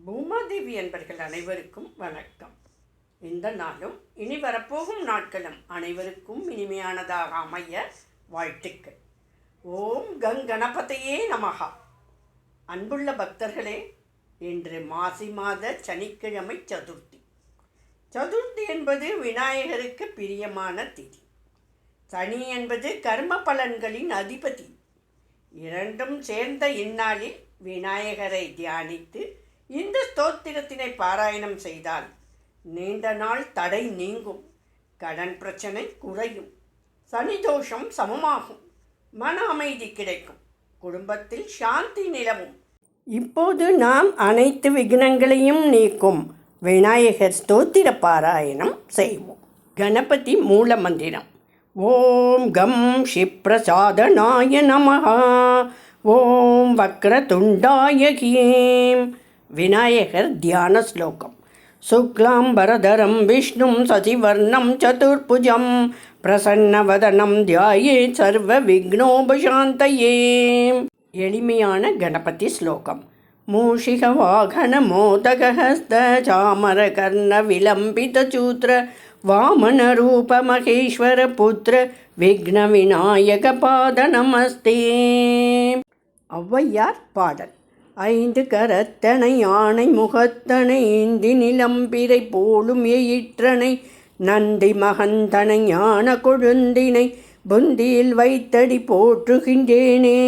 பூமாதேவி என்பர்கள் அனைவருக்கும் வணக்கம். இந்த நாளும் இனி வரப்போகும் நாட்களும் அனைவருக்கும் இனிமையானதாக அமைய வாழ்த்துக்கள். ஓம் கணபதியே நமஹா. அன்புள்ள பக்தர்களே, இன்று மாசி மாத சனிக்கிழமை சதுர்த்தி. சதுர்த்தி என்பது விநாயகருக்கு பிரியமான திதி. சனி என்பது கர்ம பலன்களின் அதிபதி. இரண்டும் சேர்ந்த இந்நாளில் விநாயகரை தியானித்து இந்த ஸ்தோத்திரத்தினை பாராயணம் செய்தால் நீண்ட நாள் தடை நீங்கும், கடன் பிரச்சனை குறையும், சனி தோஷம் சமமாகும், மன அமைதி கிடைக்கும், குடும்பத்தில் சாந்தி நிலவும். இப்போது நாம் அனைத்து விக்னங்களையும் நீக்கும் விநாயகர் ஸ்தோத்திர பாராயணம் செய்வோம். கணபதி மூல மந்திரம். ஓம் கம் ஷிப்ரசாதனாய நமஹ. ஓம் வக்ரதுண்டாய ஹீம். விநாயகர் தியான ஸ்லோகம். சுக்லாம்பரதரம் விஷ்ணும் சசிவர்ணம் சதுர்புஜம் பிரசன்னவதனம் தியாயே சர்வ விக்னோபசாந்தயே. எளிமையான கணபதி ஸ்லோகம். மூஷிக வாகன மோதகஹஸ்த சாமர கர்ண விலம்பித சூத்ர வாமன ரூப மகேஸ்வர புத்திர விக்ன விநாயக பாத நமஸ்தே. ஔவையார் பாடல். ஐந்து கரத்தனை யானை முகத்தனை இந்தி நிலம்பிரை போலும் எயிற்றனை நந்தி மகந்தனை ஞான கொழுந்தினை புந்தியில் வைத்தடி போற்றுகின்றேனே.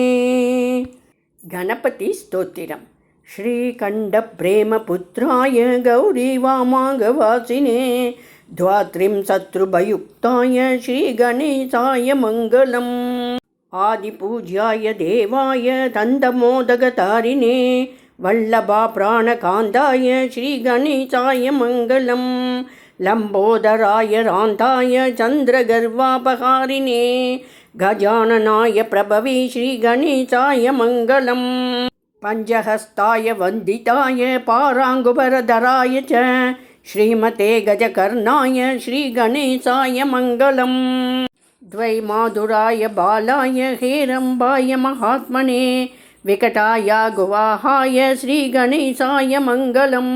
கணபதி ஸ்தோத்திரம். ஸ்ரீகண்ட பிரேம புத்திராய கௌரி வாமாங்கவாசினே துவாத்ரிம் சத்ருபயுக்தாய ஸ்ரீ கணேசாய மங்களம். ஆதிபூஜ்யாய தேவாய தந்தமோதகதாரிணே வல்லபா பிராணகாந்தாய ஸ்ரீ கணேசாய மங்களம். லம்போதராய ராந்தாய சந்திரகர்வாபகாரிணே கஜானனாய பிரபவே ஸ்ரீ கணேசாய மங்களம். பஞ்சஹஸ்தாய வந்திதாய பாராங்குபரதராய ச ஸ்ரீமதே கஜகர்ணாய ஸ்ரீ கணேசாய மங்களம். द्वैमाधुराय बालाय हेरम्बाय महात्मने विकटाय गुवाहाय श्रीगणेशाय मङ्गलम्.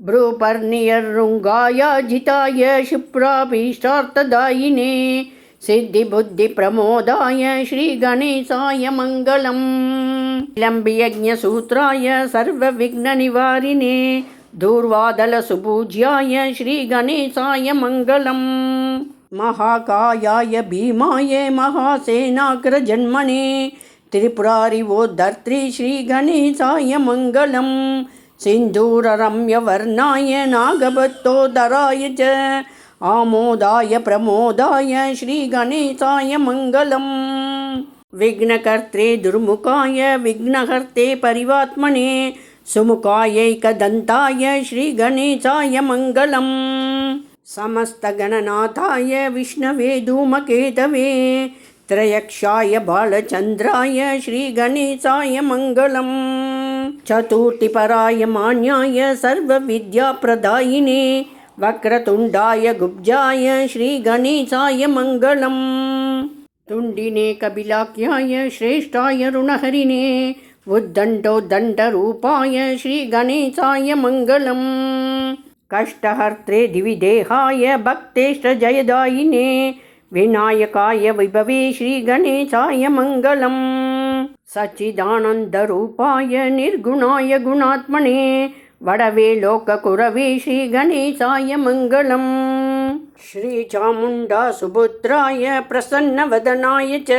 भ्रूपर्णियरृङ्गाय जिताय क्षिप्राभीष्टार्थदायिने सिद्धिबुद्धिप्रमोदाय श्रीगणेशाय मङ्गलम्. विलम्बियज्ञसूत्राय सर्वविघ्ननिवारिणे दूर्वादलसुपूज्याय श्रीगणेशाय मङ्गलम्. महाकायाय भीमाय महासेनाग्रजन्मने त्रिपुरारिवोद्धर्त्री श्रीगणेशाय मङ्गलम्. सिन्दूररम्यवर्णाय नागभट्टोदराय च आमोदाय प्रमोदाय श्रीगणेशाय मङ्गलम्. विघ्नकर्त्रे दुर्मुखाय विघ्नहर्ते परिवात्मने सुमुखायैकदन्ताय श्रीगणेशाय मङ्गलम्. समस्तगणनाथाय विष्णवे धूमकेतवे त्रयक्षाय बालचन्द्राय श्रीगणेशाय मङ्गलम्. चतुर्थीपराय मान्याय सर्वविद्याप्रदायिने वक्रतुण्डाय गुब्जाय श्रीगणेशाय मङ्गलम्. तुण्डिने कपिलाख्याय श्रेष्ठाय ऋणहरिणे उद्दण्डोद्दण्डरूपाय श्रीगणेशाय मङ्गलम्. कष्टहर्त्रे दिविदेहाय भक्तेष्टजयदायिने विनायकाय विभवे श्रीगणेशाय मङ्गलम्. सच्चिदानन्दरूपाय निर्गुणाय गुणात्मने वडवे लोककुरवे श्रीगणेशाय मङ्गलम्. श्रीचामुण्डा सुपुत्राय प्रसन्नवदनाय च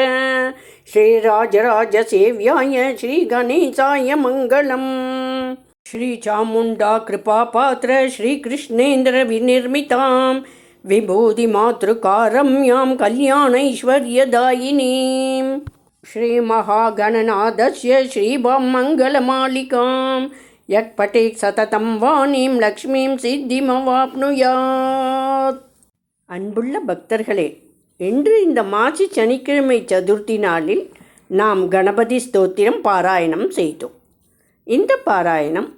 श्रीराजराजसेव्याय श्रीगणेशाय मङ्गलम्. श्रीचामुण्डा कृपापात्र श्रीकृष्णेन्द्र विनिर्मितां विभूतिमातृकारम्यां कल्याणैश्वर्यदायिनीं श्रीमहागणनाथस्य श्रीवां मङ्गलमालिकां यत्पठेत् सततं वाणीं लक्ष्मीं सिद्धिमवाप्नुयात्. அன்புள்ள பக்தர்களே, இன்று இந்த மாசி சனிக்கிழமை சதுர்த்தி நாளில் நாம் கணபதி ஸ்தோத்திரம் பாராயணம் செய்தோம். இந்த பாராயணம்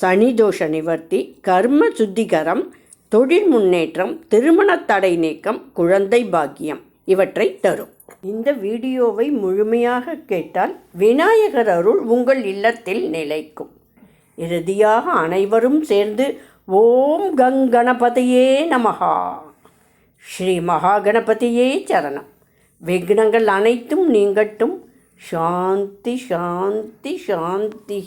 சனி தோஷ நிவர்த்தி, கர்ம சுத்திகரம், தொழில் முன்னேற்றம், திருமண தடை நீக்கம், குழந்தை பாக்கியம் இவற்றை தரும். இந்த வீடியோவை முழுமையாக கேட்டால் விநாயகர் அருள் உங்கள் இல்லத்தில் நிலைக்கும். இறுதியாக அனைவரும் சேர்ந்து ஓம் கங்கணபதியே நமஹா. ஸ்ரீ மகாகணபதியே சரணம். விக்னங்கள் அனைத்தும் நீங்கட்டும். சாந்தி சாந்தி சாந்தி.